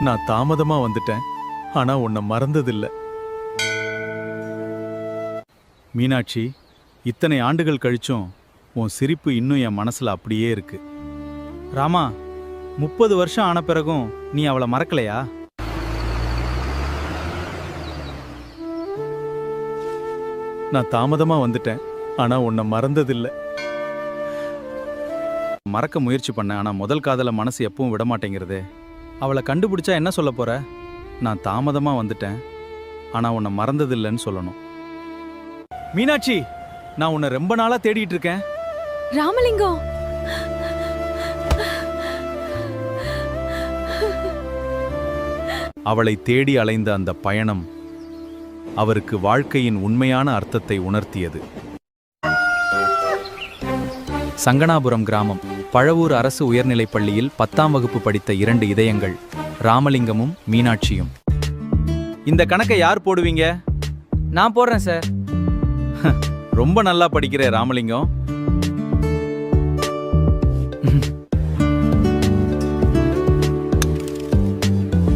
நான் தாமதமா வந்துட்டேன், ஆனா உன்னை மறந்ததில்ல. மீனாட்சி, இத்தனை ஆண்டுகள் கழிச்சும் உன் சிரிப்பு இன்னும் என் மனசுல அப்படியே இருக்கு. ராமா, 30 வருஷம் ஆன பிறகும் நீ அவளை மறக்கலையா? நான் தாமதமா வந்துட்டேன், ஆனா உன்னை மறந்ததில்ல. மறக்க முயற்சி பண்ண, ஆனா முதல் காதல மனசு எப்பவும் விட மாட்டேங்கிறது. அவளை கண்டுபிடிச்சா என்ன சொல்ல போற? நான் தாமதமா வந்துட்டேன், ஆனா உன்னை மறந்ததில்லைன்னு சொல்லணும். மீனாட்சி, நான் உன்னை ரொம்ப நாளா தேடிட்டு இருக்கேன். ராமலிங்கம், அவளை தேடி அலைந்த அந்த பயணம் அவருக்கு வாழ்க்கையின் உண்மையான அர்த்தத்தை உணர்த்தியது. சங்கனாபுரம் கிராமம், பழவூர் அரசு உயர்நிலைப் பள்ளியில் 10ஆம் வகுப்பு படித்த 2 இதயங்கள், ராமலிங்கமும் மீனாட்சியும். இந்த கணக்கை யார் போடுவீங்க? நான் போடுறேன் சார். ரொம்ப நல்லா படிக்கிற ராமலிங்கம்.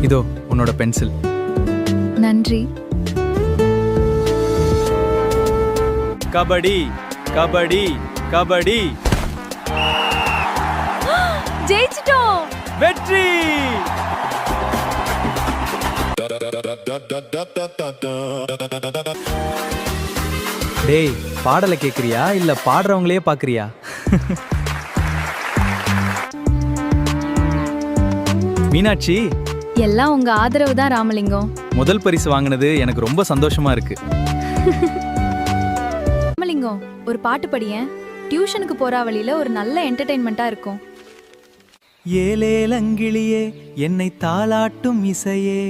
இதோ உன்னோட பென்சில். நன்றி. கபடி கபடி கபடி. ஜெயிச்சிட்டோம்! வெற்றி! டேய், பாடலை கேக்குறியா இல்ல பாடுறவங்களையே பாக்குறியா? மீனாட்சி, எல்லாம் உங்க ஆதரவு தான் ராமலிங்கம். முதல் பரிசு வாங்கினது எனக்கு ரொம்ப சந்தோஷமா இருக்கு. ராமலிங்கம், ஒரு பாட்டு படியேன். டியூஷனுக்கு போற வழியில ஒரு நல்ல என்டர்டெயின்மெண்டா இருக்கும். ஏலேலங்கிளியே, என்னை தாளாட்டும் இசையே,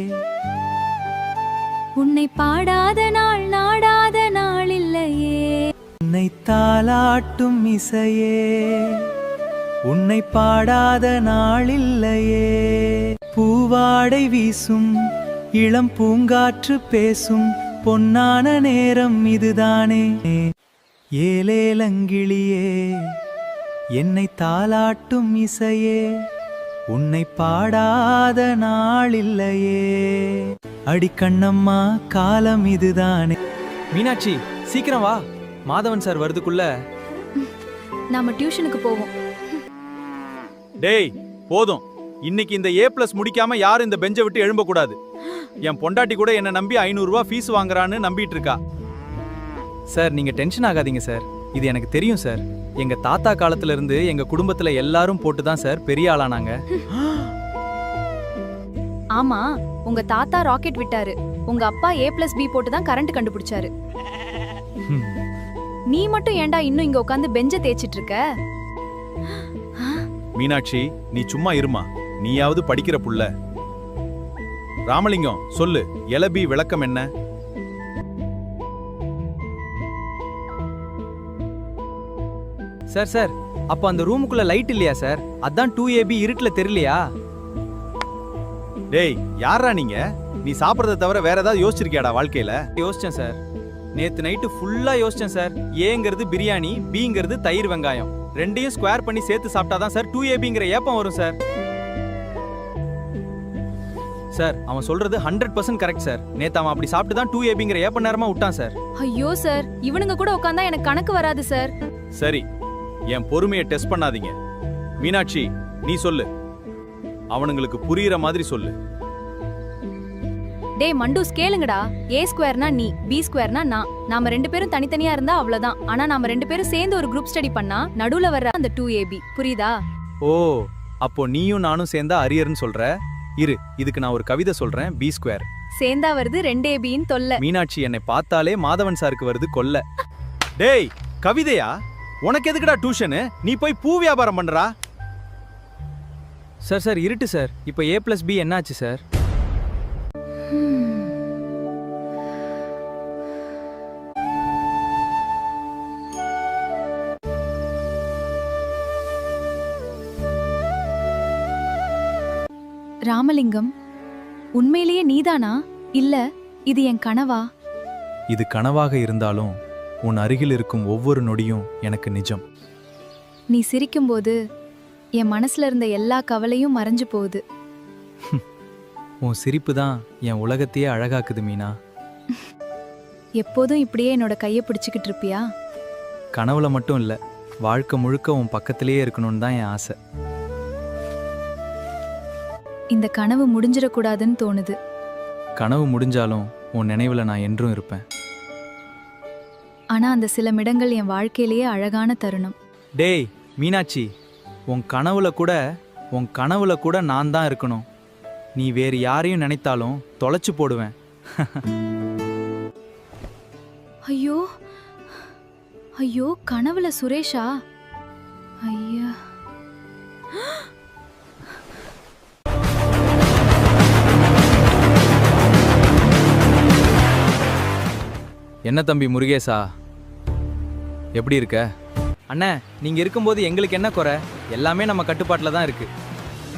உன்னை பாடாத நாள் நாடாத நாள் இல்லையே. உன்னை தாளாட்டும் இசையே, உன்னை பாடாத நாள் இல்லையே. பூவாடை வீசும் இளம் பூங்காற்று பேசும் பொன்னான நேரம் இதுதானே. ஏலேலங்கிளியே, என்னை தாளாட்டும் இசையே, உன்னை பாடாத நாள் இல்லையே. அடிக்கண்ணம்மா, காலம் இதுதானே. மீனாட்சி, சீக்கிரம் வா, மாதவன் சார் வருதுக்குள்ள. நாம டியூஷனுக்கு போவோம். டேய், போதும். இன்னைக்கு இந்த A+ முடிக்காம யாரும் இந்த பெஞ்சை விட்டு எழும்ப கூடாது. என் பொண்டாட்டி கூட என்ன நம்பி 500 ரூபாய் ஃபீஸ் வாங்குறான்னு நம்பிட்டு இருக்கா. சார், நீங்க டென்ஷன் ஆகாதீங்க சார். இது எனக்கு தெரியும் சார். எங்க தாத்தா காலத்துல இருந்து எங்க குடும்பத்துல எல்லாரும் போட்டு தான் சார் பெரிய ஆளானாங்க. ஆமா, உங்க தாத்தா ராக்கெட் விட்டாரு. உங்க அப்பா A+B போட்டு தான் கரண்ட் கண்டுபிடிச்சாரு. நீ மட்டும் ஏன்டா இன்னும் இங்க உட்கார்ந்து பெஞ்ச தேய்ச்சிட்டு இருக்க? மீனாட்சி, நீ சும்மா இருமா, நீயாவது படிக்கிற புள்ள. ராமலிங்கம், சொல்லு, எலபி விளக்கம் என்ன? சார் சார், அப்ப அந்த ரூமுக்குள்ள லைட் இல்லையா சார்? அதான் 2AB இருட்டுல தெரியலையா? டேய், யாரா நீங்க? நீ சாப்பிடறத தவிர வேற ஏதாவது யோசிச்சிருக்கியாடா வாழ்க்கையில? யோசிச்சேன் சார். நேத்து நைட்டு ஃபுல்லா யோசிச்சேன் சார். ஏங்கிறது பிரியாணி, பிங்கிறது தயிர் வெங்காயம். ரெண்டையும் ஸ்கொயர் பண்ணி சேர்த்து சாப்பிட்டாதான் சார் 2ABங்கிற ஏப்பம் வரும் சார். சார், அவன் சொல்றது 100% கரெக்ட் சார். நேத்து அவன் அப்படி சாப்பிட்டு தான் 2ABங்கிற ஏப்ப நேரமா விட்டான் சார். ஐயோ சார், இவனுங்க கூட உட்கார்ந்தா எனக்கு கணக்கு வராது சார். சரி, என் பொறுமையை டெஸ்ட் பண்ணாதீங்க. மீனாட்சி, நீ சொல்லு, அவனுங்களுக்கு புரியுற மாதிரி சொல்லு. டேய் மண்டூஸ், கேளுங்கடா. A² நீ, B² நான். நாம 2 பேரும் தனித்தனியா இருந்தா அவ்வளவுதான். ஆனா நாம 2 பேரும் சேர்ந்து ஒரு குரூப் ஸ்டடி பண்ணா நடுவுல வர்ற அந்த 2AB. புரியுதா? ஓ, அப்போ நீயும் நானும் சேர்ந்தா அரியர்னு சொல்ற. இரு, இதுக்கு நான் ஒரு கவிதை சொல்றேன். B². சேர்ந்தா வருது 2ABன்னு தொல்ல. மீனாட்சி, என்னை பார்த்தாலே மாதவன் சாருக்கு வருது கொல்ல. டேய், கவிதையா? உனக்கு எதுக்குடா டியூஷனு? நீ போய் பூ வியாபாரம் பண்றா. சார் சார், இருட்டு சார். இப்போ A+B என்னாச்சு சார்? ராமலிங்கம், உண்மையிலேயே நீதானா இல்ல இது என் கனவா? இது கனவாக இருந்தாலும் உன் அருகில் இருக்கும் ஒவ்வொரு நொடியும் எனக்கு நிஜம். நீ சிரிக்கும்போது என் மனசுல இருந்த எல்லா கவலையும் மறைஞ்சு போகுது. உன் சிரிப்பு தான் என் உலகத்தையே அழகாக்குது மீனா. எப்போதும் இப்படியே என்னோட கையை பிடிச்சிக்கிட்டு இருப்பியா? கனவுல மட்டும் இல்லை, வாழ்க்கை முழுக்க உன் பக்கத்திலேயே இருக்கணும்னு தான் என் ஆசை. இந்த கனவு முடிஞ்சிடக்கூடாதுன்னு தோணுது. கனவு முடிஞ்சாலும் உன் நினைவில் நான் என்றும் இருப்பேன். ஆனா அந்த சில நிமிடங்கள் என் வாழ்க்கையிலேயே அழகான தருணம். டேய் மீனாட்சி, உன் கனவுல கூட நான் தான் இருக்கணும். நீ வேறு யாரையும் நினைத்தாலும் தொலைச்சு போடுவேன். ஐயோ ஐயோ, கனவுல சுரேஷா? ஐயா, என்ன தம்பி முருகேசா, எப்படி இருக்க? அண்ணே, நீங்க இருக்கும்போது எங்களுக்கு என்ன குறை? எல்லாமே நம்ம கட்டுப்பாட்டில் தான் இருக்கு.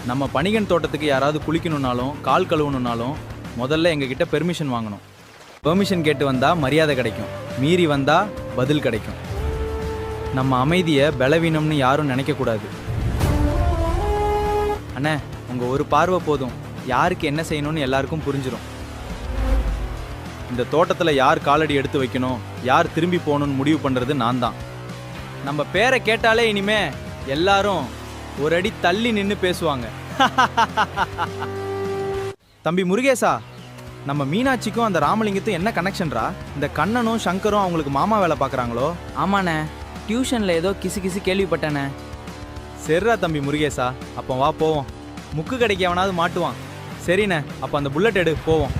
நம்ம பணிகன் தோட்டத்துக்கு யாராவது குளிக்கணும்னாலும் கால் கழுவணும்னாலும் முதல்ல எங்ககிட்ட பெர்மிஷன் வாங்கணும். பெர்மிஷன் கேட்டு வந்தா மரியாதை கிடைக்கும், மீறி வந்தா பதில் கிடைக்கும். நம்ம அமைதியை பலவீனம்னு யாரும் நினைக்கக்கூடாது. அண்ணே, உங்க ஒரு பார்வை போதும், யாருக்கு என்ன செய்யணும்னு எல்லாருக்கும் புரிஞ்சிடும். இந்த தோட்டத்தில் யார் காலடி எடுத்து வைக்கணும், யார் திரும்பி போகணும்னு முடிவு பண்ணுறது நான் தான். நம்ம பேரை கேட்டாலே இனிமே எல்லாரும் ஒரு அடி தள்ளி நின்று பேசுவாங்க. தம்பி முருகேசா, நம்ம மீனாட்சிக்கும் அந்த ராமலிங்கத்தும் என்ன கனெக்ஷன்ரா? இந்த கண்ணனும் சங்கரும் அவங்களுக்கு மாமா வேலை பார்க்குறாங்களோ? ஆமாண்ணே, டியூஷனில் ஏதோ கிசு கிசு கேள்விப்பட்டேண்ணே. சரிடா தம்பி முருகேசா, அப்போ வா போவோம். முக்கு கடைக்கு அவனாவது மாட்டுவான். சரிண்ணே, அப்போ அந்த புல்லட் எடு, போவோம்.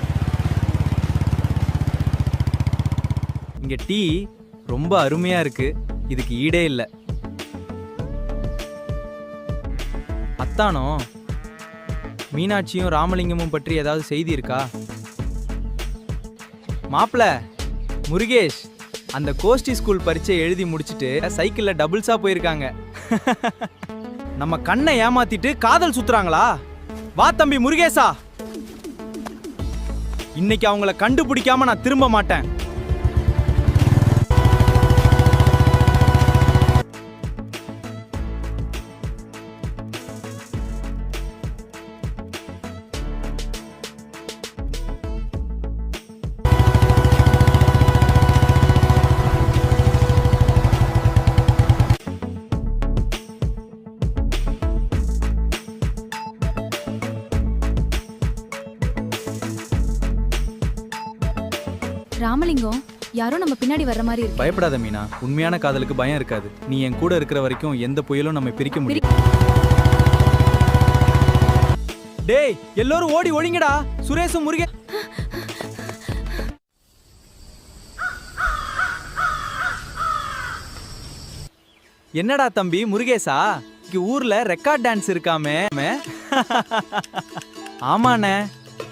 இங்க டீ ரொம்ப அருமையா இருக்கு, இதுக்கு ஈடே இல்லை. அத்தானோ, மீனாட்சியும் ராமலிங்கமும் பற்றி ஏதாவது செய்தி இருக்கா? மாப்ள முருகேஷ், அந்த கோஷ்டி ஸ்கூல் பரீட்சை எழுதி முடிச்சிட்டு சைக்கிள்ல டபுள்ஸா போயிருக்காங்க. நம்ம கண்ணை ஏமாத்திட்டு காதல் சுத்துறாங்களா? வா தம்பி முருகேசா, இன்னைக்கு அவங்கள கண்டுபிடிக்காம நான் திரும்ப மாட்டேன். ராமலிங்கம், யாரோ நம்ம பின்னாடி வர்ற மாதிரி இருக்கு. பயப்படாத மீனா, உண்மையான காதலுக்கு பயம் இருக்காது. நீ என் கூட இருக்கிற வரைக்கும் எந்த புயலும் நம்ம பிரிக்க முடியும். டேய், எல்லாரும் ஓடி ஒழிங்கடா. சுரேஷும் முருகே. என்னடா தம்பி முருகேசா, இன்னைக்கு ஊர்ல ரெக்கார்ட் டான்ஸ் இருக்காமே? ஆமாண்ணே,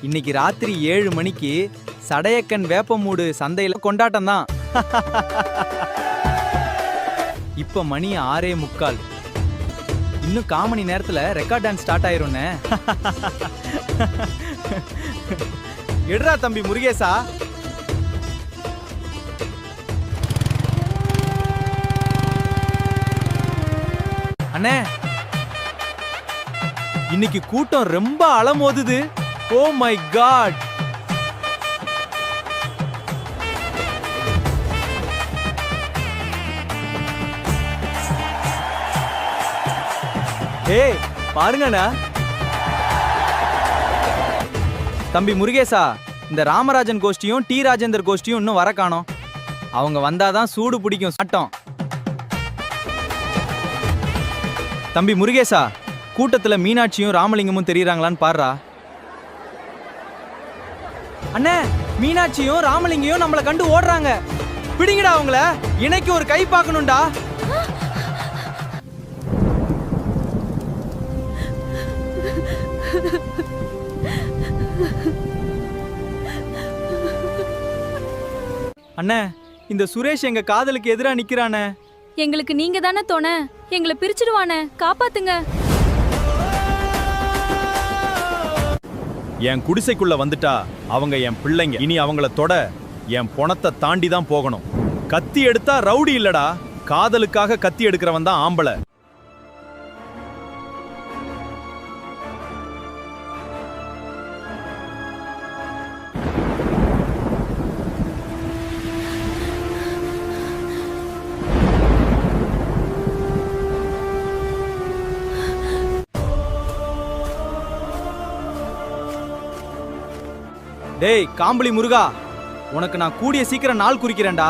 இன்னைக்கு ராத்திரி 7 மணிக்கு சடையக்கன் வேப்பமூடு சந்தையில கொண்டாட்டம் தான். இப்ப மணி 6:45. இன்னும் 1/4 மணி நேரத்துல ரெக்கார்ட் டான்ஸ் ஸ்டார்ட் ஆயிரும்னே. எடுறா தம்பி முருகேசா. அண்ணே, இன்னைக்கு கூட்டம் ரொம்ப அலமோதுது. Oh my God. ஏய் பாருங்கண்ணா. தம்பி முருகேசா, இந்த ராமராஜன் கோஷ்டியும் டி ராஜேந்தர் கோஷ்டியும் இன்னும் வர காணோம். அவங்க வந்தாதான் சூடு பிடிக்கும் சாட்டம். தம்பி முருகேசா, கூட்டத்துல மீனாட்சியும் ராமலிங்கமும் தெரியறாங்களான்னு பாருடா. அண்ணே, மீனாட்சியும் ராமலிங்கையும் நம்மளை கண்டு ஓடுறாங்க. பிடிங்கடா அவங்கள, இணைக்கு ஒரு கை பார்க்கணும்டா. அண்ணே, இந்த சுரேஷ் எங்க காதலுக்கு எதிரா நிக்கிறானே. எங்களுக்கு நீங்க தானே தோண, எங்களை பிரிச்சிடுவானே, காப்பாத்துங்க. என் குடிசைக்குள்ள வந்துட்டா அவங்க என் பிள்ளைங்க. இனி அவங்கள தொட என் பொணத்தை தாண்டி தான் போகணும். கத்தி எடுத்தா ரவுடி இல்லடா, காதலுக்காக கத்தி எடுக்கிறவன் தான் ஆம்பளை. டேய் காம்பளி முருகா, உனக்கு நான் கூடிய சீக்கிரம் நாள் குறிக்கிறேன்டா.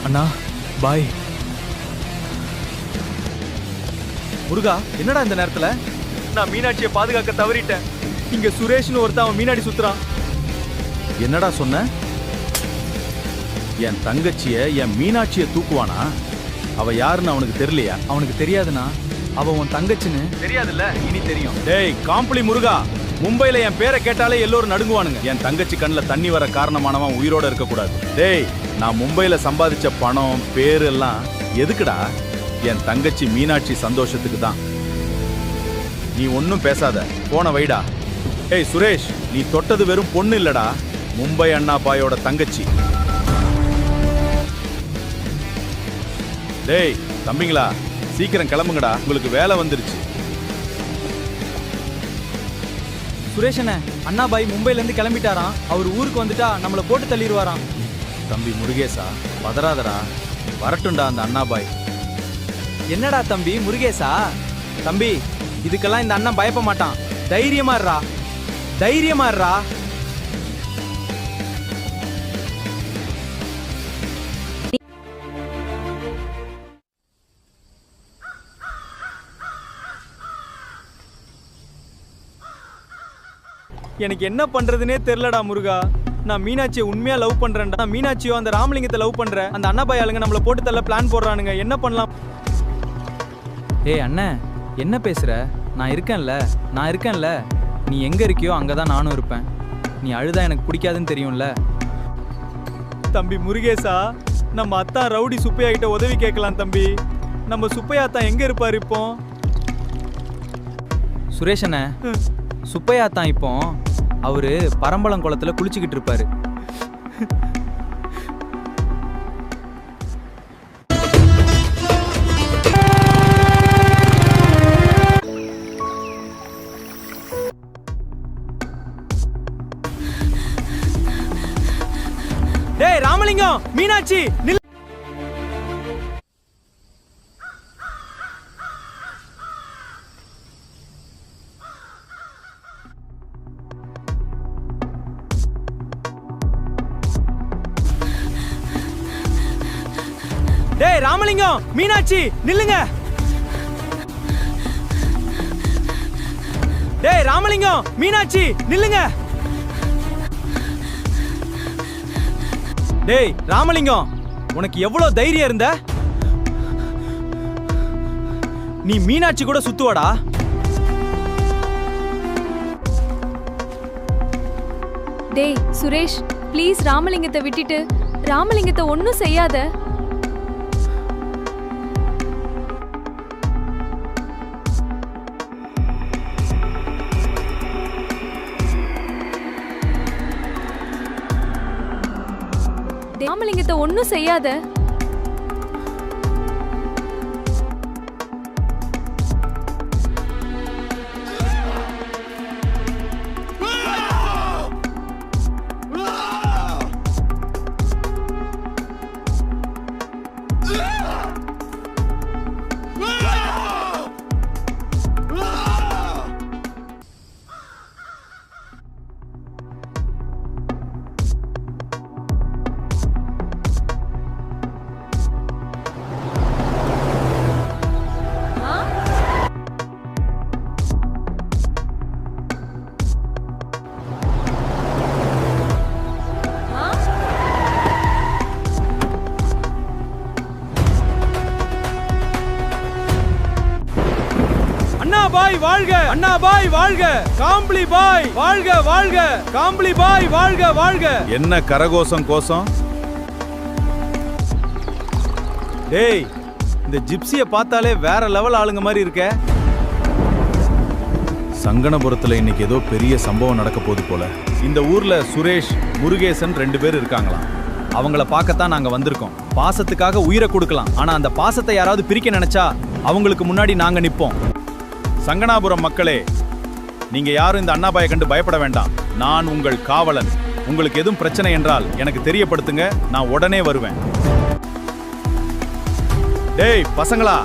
அண்ணா பாய். முருகா, என்னடா இந்த நேரத்துல? நான் மீனாட்சியை பாதுகாக்க தவறிட்டேன். இங்க சுரேஷ்னு ஒருத்தன் அவன் மீனாடி சுத்துறான். என்னடா சொன்ன? என் தங்கச்சிய என் மீனாட்சிய தூக்குவானா? அவ யாருன்னு அவனுக்கு தெரியலையா? அவனுக்கு தெரியாதுண்ணா, அவன் உன் தங்கச்சின்னு. தெரியாதுல்ல, இனி தெரியும். டேய் காம்பளி முருகா, மும்பைல என் பேரை கேட்டாலே எல்லோரும் நடுங்குவானுங்க. என் தங்கச்சி கண்ணில் தண்ணி வர காரணமானவன் உயிரோட இருக்க கூடாது. டேய், நான் மும்பைல சம்பாதிச்ச பணம் பேரு எல்லாம் எதுக்குடா? என் தங்கச்சி மீனாட்சி சந்தோஷத்துக்கு தான். நீ ஒன்னும் பேசாத, போன வைடா. ஏய் சுரேஷ், நீ தொட்டது வெறும் பொண்ணு இல்லடா, மும்பை அண்ணா பாயோட தங்கச்சி. டேய் தம்பிங்களா, சீக்கிரம் கிளம்புங்கடா, உங்களுக்கு வேலை வந்துருச்சு. சுரேஷன, அண்ணா பாய் மும்பைல இருந்து கிளம்பிட்டாராம். அவர் ஊருக்கு வந்துட்டா நம்மள போட்டு தள்ளிடுவாராம். தம்பி முருகேசா, பதறாதடா, வரட்டும்டா அந்த அண்ணா பாய். என்னடா தம்பி முருகேசா? தம்பி, இதுக்கெல்லாம் இந்த அண்ணன் பயப்பட மாட்டான். தைரியமா இருடா, தைரியமா இருடா. எனக்கு என்ன பண்றதுனே தெரியலடா முருகா. நான் மீனாட்சியை உண்மையா லவ் பண்றேன்டா. நான் மீனாட்சியோ அந்த ராமலிங்கத்தை லவ் பண்றேன். அந்த அண்ணாபாய் ஆளுங்க நம்மள போட்டு தள்ள பிளான் போடுறானுங்க. என்ன பண்ணலாம்? ஏய் அண்ணன், என்ன பேசுற? நான் இருக்கேன்ல. நீ எங்க இருக்கியோ அங்கதான் நானும் இருப்பேன். நீ அழுதா எனக்கு பிடிக்காதுன்னு தெரியும்ல. தம்பி முருகேசா, நம்ம அத்தான் ரவுடி சுப்பையா கிட்ட உதவி கேட்கலாம் தம்பி. நம்ம சுப்பையா அத்தான் எங்க இருப்பாரு இப்போ? சுரேஷன, சுப்பையா தான் இப்போ அவரு பரம்பலம் குளத்துல குளிச்சுக்கிட்டு இருப்பாரு. டேய் ராமலிங்கம், மீனாட்சி நில். டேய் ராமலிங்கம், மீனாட்சி நில்லுங்க. டேய் ராமலிங்கம், மீனாட்சி நில்லுங்க. டேய் ராமலிங்கம், உனக்கு எவ்வளவு தைரியம் இருந்த? நீ மீனாட்சி கூட சுத்துவாடா? டேய் சுரேஷ், ப்ளீஸ் ராமலிங்கத்தை விட்டுட்டு ராமலிங்கத்தை ஒன்னும் செய்யாத. ராமலிங்கத்தை ஒன்னும் செய்யாத. பாய் வாழ்க, அண்ணா பாய் வாழ்க, காம்பளி பாய் வாழ்க வாழ்க, காம்பளி பாய் வாழ்க வாழ்க. என்ன கரகோசம் கோசம்? டேய், இந்த ஜிப்சியை பார்த்தாலே வேற லெவல் ஆளுங்க மாதிரி இருக்க. சங்கனபுரத்துல இன்னைக்கு ஏதோ பெரிய சம்பவம் நடக்க போகுது போல. இந்த ஊர்ல சுரேஷ் முருகேசன் 2 பேர் இருக்காங்களாம். அவங்கள பார்க்கத்தான் நாங்க வந்திருக்கோம். பாசத்துக்காக உயிரை கொடுக்கலாம், ஆனா அந்த பாசத்தை யாராவது பிரிக்க நினைச்சா அவங்களுக்கு முன்னாடி நாங்க நிப்போம். சங்கனாபுரம் மக்களே, நீங்க யாரும் இந்த அண்ணாபாயை கண்டு பயப்பட வேண்டாம். நான் உங்கள் காவலன். உங்களுக்கு எதுவும் பிரச்சனை என்றால் எனக்கு தெரியப்படுத்துங்க, நான் உடனே வருவேன். டேய் பசங்களா,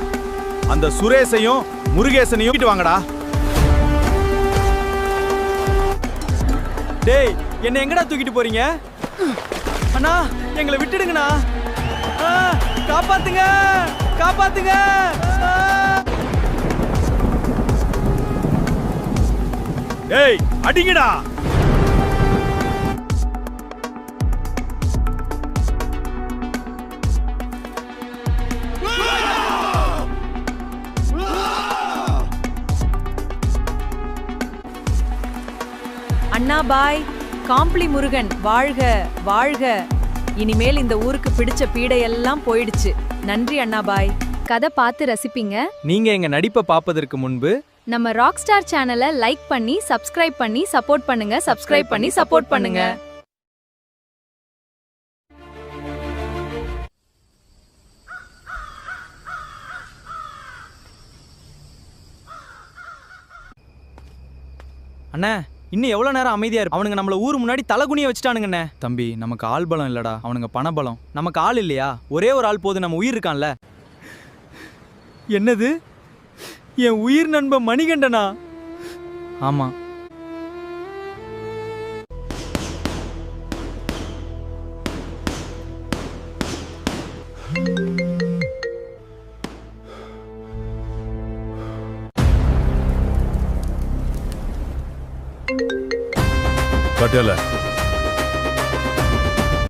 அந்த சுரேஷையும் முருகேசனையும் வீட்டு வாங்கடா. டேய், என்ன எங்கடா தூக்கிட்டு போறீங்க? அண்ணா, எங்களை விட்டுடுங்கண்ணா. காப்பாத்துங்க, காப்பாத்துங்க. டேய், அடிங்கடா. அண்ணா பாய், காம்ப்ளி முருகன் வாழ்க வாழ்க. இனிமேல் இந்த ஊருக்கு பிடிச்ச பீடையெல்லாம் போயிடுச்சு. நன்றி அண்ணா பாய். கதை பார்த்து ரசிப்பீங்க. நீங்க எங்க நடிப்பை பார்ப்பதற்கு முன்பு நம்ம ராக் ஸ்டார் சேனலை லைக் பண்ணி சப்ஸ்கிரைப் பண்ணி சப்போர்ட் பண்ணுங்க. சப்ஸ்கிரைப் பண்ணி சப்போர்ட் பண்ணுங்க. அண்ணா, இன்னும் எவ்வளவு நேரம் அமைதியா இருக்கு? அவனுங்க நம்மள ஊர் முன்னாடி தலகுனிய வச்சுட்டானுங்கண்ணே. தம்பி, நமக்கு ஆள் பலம் இல்லடா, அவனுங்க பணபலம். நமக்கு ஆள் இல்லையா? ஒரே ஒரு ஆள் போது, நம்ம உயிர் இருக்கான்ல. என்னது? என் உயிர் நண்பன் மணிகண்டனா? ஆமா. பட்டேல